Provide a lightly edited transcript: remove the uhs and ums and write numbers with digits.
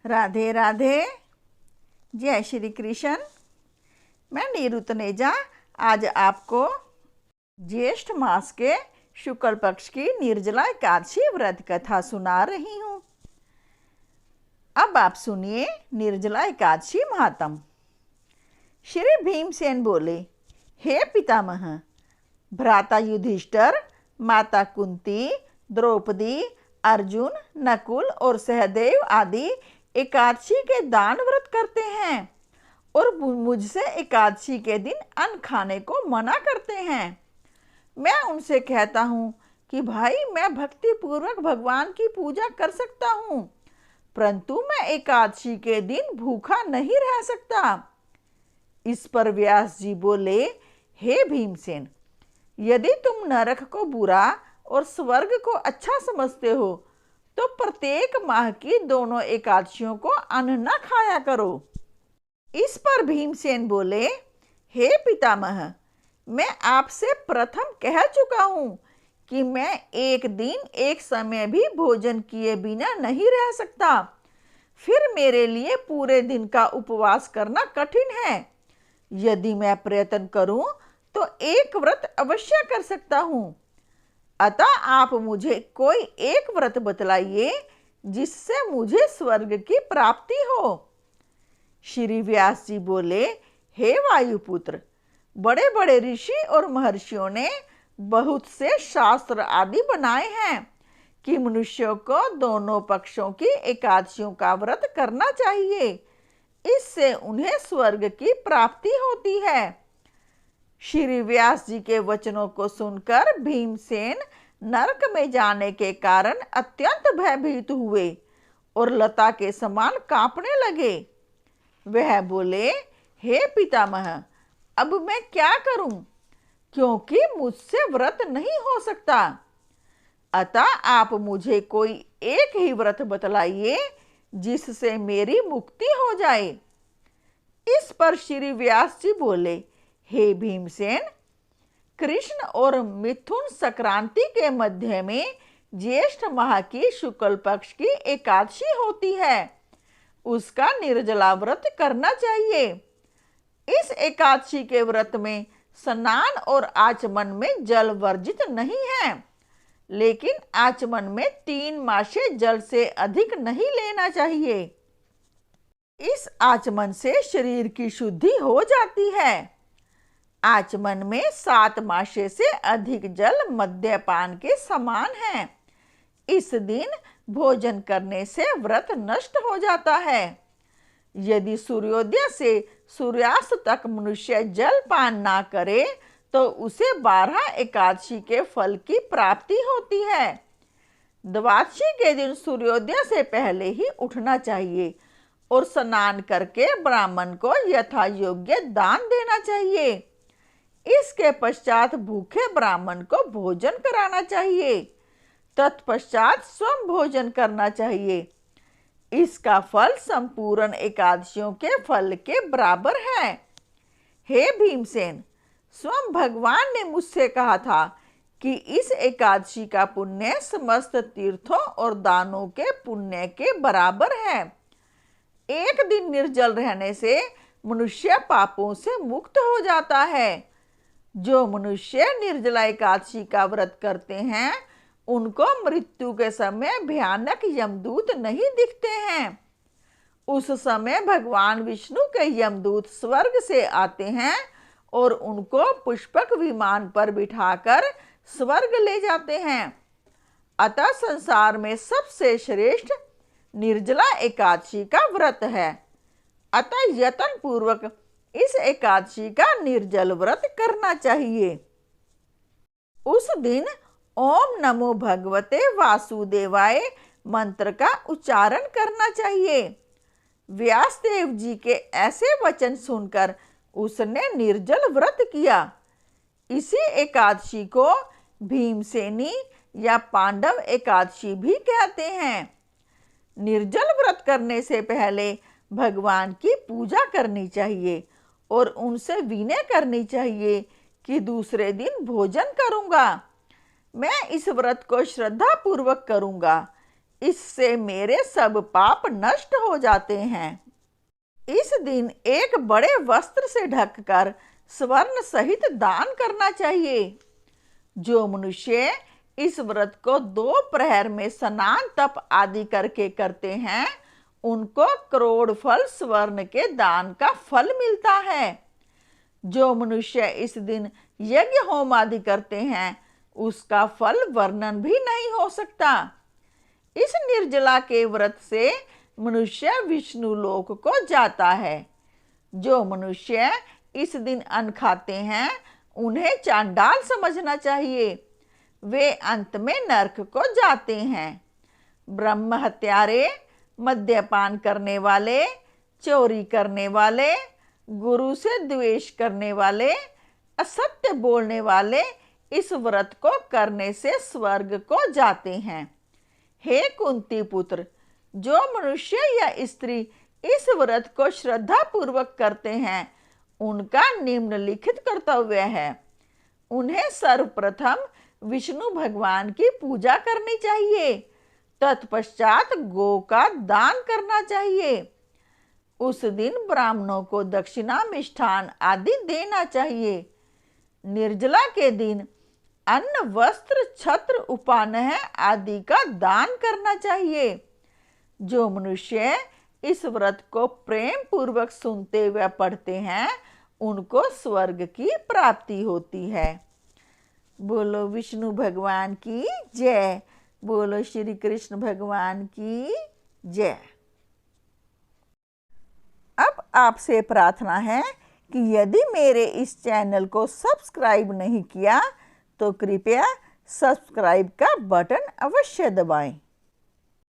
राधे राधे। जय श्री कृष्ण। मैं नीरू तनेजा आज आपको ज्येष्ठ मास के शुक्ल पक्ष की निर्जला एकादशी व्रत कथा सुना रही हूँ। अब आप सुनिए निर्जला एकादशी महात्म। श्री भीमसेन बोले, हे पितामह, भ्राता युधिष्ठिर, माता कुंती, द्रौपदी, अर्जुन, नकुल और सहदेव आदि एकादशी के दान व्रत करते हैं और मुझसे एकादशी के दिन अन्न खाने को मना करते हैं। मैं उनसे कहता हूँ कि भाई मैं भक्ति पूर्वक भगवान की पूजा कर सकता हूँ, परंतु मैं एकादशी के दिन भूखा नहीं रह सकता। इस पर व्यास जी बोले, हे भीमसेन, यदि तुम नरक को बुरा और स्वर्ग को अच्छा समझते हो तो प्रत्येक माह की दोनों एकादशियों को अन्न न खाया करो। इस पर भीमसेन बोले, हे पितामह, मैं आपसे प्रथम कह चुका हूँ कि मैं एक दिन एक समय भी भोजन किए बिना नहीं रह सकता, फिर मेरे लिए पूरे दिन का उपवास करना कठिन है। यदि मैं प्रयत्न करूं तो एक व्रत अवश्य कर सकता हूं। अतः आप मुझे कोई एक व्रत बतलाइए जिससे मुझे स्वर्ग की प्राप्ति हो। श्री व्यास जी बोले, हे वायुपुत्र, बड़े बड़े ऋषि और महर्षियों ने बहुत से शास्त्र आदि बनाए हैं कि मनुष्यों को दोनों पक्षों की एकादशियों का व्रत करना चाहिए, इससे उन्हें स्वर्ग की प्राप्ति होती है। श्री व्यास जी के वचनों को सुनकर भीमसेन नरक में जाने के कारण अत्यंत भयभीत हुए और लता के समान कांपने लगे। वह बोले, हे पितामह, अब मैं क्या करूं, क्योंकि मुझसे व्रत नहीं हो सकता। अतः आप मुझे कोई एक ही व्रत बतलाइए जिससे मेरी मुक्ति हो जाए। इस पर श्री व्यास जी बोले, हे भीमसेन, कृष्ण और मिथुन संक्रांति के मध्य में ज्येष्ठ माह की शुक्ल पक्ष की एकादशी होती है, उसका निर्जला व्रत करना चाहिए। इस एकादशी के व्रत में स्नान और आचमन में जल वर्जित नहीं है, लेकिन आचमन में 3 मासे जल से अधिक नहीं लेना चाहिए। इस आचमन से शरीर की शुद्धि हो जाती है। आचमन में 7 मासे से अधिक जल मद्यपान के समान है। इस दिन भोजन करने से व्रत नष्ट हो जाता है। यदि सूर्योदय से सूर्यास्त तक मनुष्य जल पान ना करे तो उसे 12 एकादशी के फल की प्राप्ति होती है। द्वादशी के दिन सूर्योदय से पहले ही उठना चाहिए और स्नान करके ब्राह्मण को यथा योग्य दान देना चाहिए। इसके पश्चात भूखे ब्राह्मण को भोजन कराना चाहिए, तत्पश्चात स्वयं भोजन करना चाहिए। इसका फल संपूर्ण एकादशियों के फल के बराबर है। हे भीमसेन, स्वयं भगवान ने मुझसे कहा था कि इस एकादशी का पुण्य समस्त तीर्थों और दानों के पुण्य के बराबर है। एक दिन निर्जल रहने से मनुष्य पापों से मुक्त हो जाता है। जो मनुष्य निर्जला एकादशी का व्रत करते हैं उनको मृत्यु के समय भयानक यमदूत नहीं दिखते हैं। उस समय भगवान विष्णु के यमदूत स्वर्ग से आते हैं और उनको पुष्पक विमान पर बिठाकर स्वर्ग ले जाते हैं। अतः संसार में सबसे श्रेष्ठ निर्जला एकादशी का व्रत है। अतः यत्न पूर्वक इस एकादशी का निर्जल व्रत करना चाहिए। उस दिन ओम नमो भगवते वासुदेवाय मंत्र का उच्चारण करना चाहिए। व्यासदेव जी के ऐसे वचन सुनकर उसने निर्जल व्रत किया। इसी एकादशी को भीमसेनी या पांडव एकादशी भी कहते हैं। निर्जल व्रत करने से पहले भगवान की पूजा करनी चाहिए और उनसे विनय करनी चाहिए कि दूसरे दिन भोजन करूंगा। मैं इस व्रत को श्रद्धा पूर्वक करूंगा। इससे मेरे सब पाप नष्ट हो जाते हैं। इस दिन एक बड़े वस्त्र से ढककर स्वर्ण सहित दान करना चाहिए। जो मनुष्य इस व्रत को 2 प्रहर में स्नान तप आदि करके करते हैं, उनको करोड़ फल स्वर्ण के दान का फल मिलता है। जो मनुष्य इस दिन यज्ञ होम आदि करते हैं, उसका फल वर्णन भी नहीं हो सकता। इस निर्जला के व्रत से मनुष्य विष्णु लोक को जाता है। जो मनुष्य इस दिन अन्न खाते हैं, उन्हें चांडाल समझना चाहिए। वे अंत में नरक को जाते हैं। ब्रह्म हत्यारे, मद्यपान करने वाले, चोरी करने वाले, गुरु से द्वेष करने वाले, असत्य बोलने वाले इस व्रत को करने से स्वर्ग को जाते हैं। हे कुंती पुत्र, जो मनुष्य या स्त्री इस व्रत को श्रद्धा पूर्वक करते हैं, उनका निम्नलिखित कर्तव्य है। उन्हें सर्वप्रथम विष्णु भगवान की पूजा करनी चाहिए। तत्पश्चात गौ का दान करना चाहिए। उस दिन ब्राह्मणों को दक्षिणा, मिष्ठान आदि देना चाहिए। निर्जला के दिन अन्न, वस्त्र, छत्र, उपानह आदि का दान करना चाहिए। जो मनुष्य इस व्रत को प्रेम पूर्वक सुनते हुए पढ़ते हैं, उनको स्वर्ग की प्राप्ति होती है। बोलो विष्णु भगवान की जय। बोलो श्री कृष्ण भगवान की जय। अब आपसे प्रार्थना है कि यदि मेरे इस चैनल को सब्सक्राइब नहीं किया तो कृपया सब्सक्राइब का बटन अवश्य दबाएं।